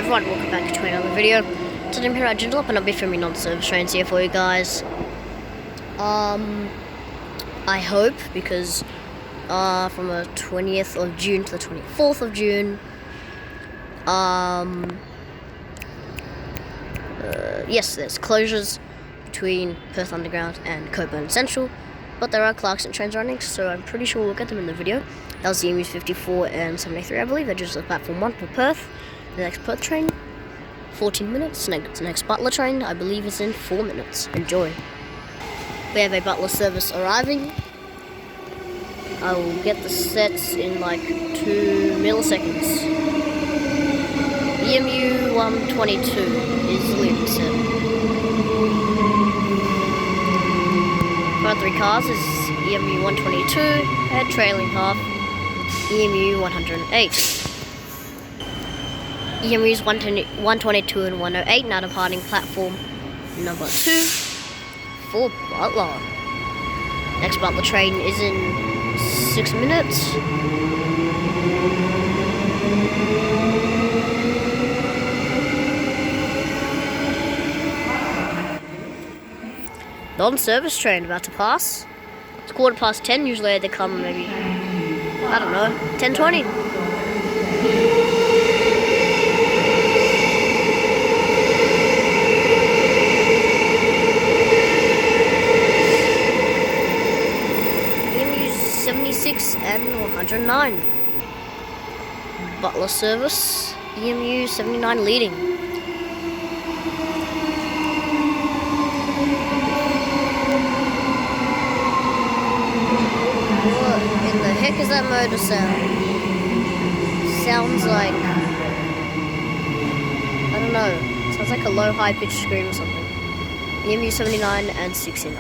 everyone, welcome back to another video. Today I'm here at Joondalup and I'll be filming on service trains here for you guys. I hope, because from the 20th of June to the 24th of June, yes, there's closures between Perth Underground and Coburn Central, but there are Clarkson trains running, so I'm pretty sure we'll get them in the video. That was the EMUs 54 and 73, I believe. They're just at platform 1 for Perth. The next Perth train, 14 minutes. The next Butler train, I believe, is in 4 minutes. Enjoy. We have a Butler service arriving. I will get the sets in like 2 milliseconds. EMU 122 is the leading set. Front 3 cars is EMU 122 and trailing half EMU 108. EMUs 122 and 108 now departing platform number 2 for Butler. Next Butler train is in 6 minutes. Non-service train about to pass. It's 10:15. Usually they come maybe, I don't know, 10:20. EMUs 76 and 109. Butler service, EMU 79 leading. What in the heck is that motor sound? Sounds like, I don't know, sounds like a low high-pitched scream or something. EMU 79 and 69.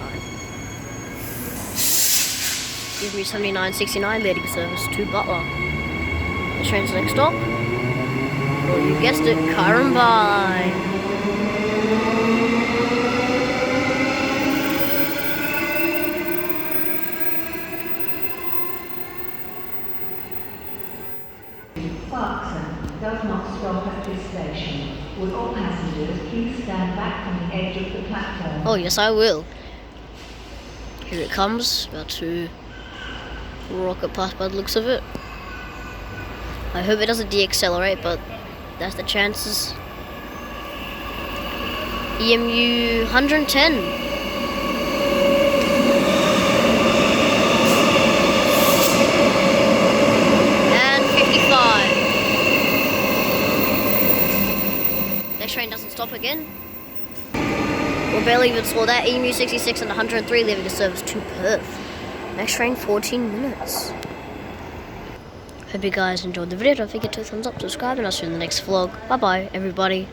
EMU 79, 69 leading service to Butler. The train's next stop, well, you guessed it, Currumbine. Clarkson does not stop at this station. Would all passengers please stand back from the edge of the platform? Oh yes, I will. Here it comes, about to rocket past by the looks of it. I hope it doesn't deaccelerate, but that's the chances. EMU 110. Next train doesn't stop again. We'll barely even saw that. EMU 66 and 103 leaving the service to Perth. Next train 14 minutes. Hope you guys enjoyed the video. Don't forget to thumbs up, subscribe, and I'll see you in the next vlog. Bye bye everybody.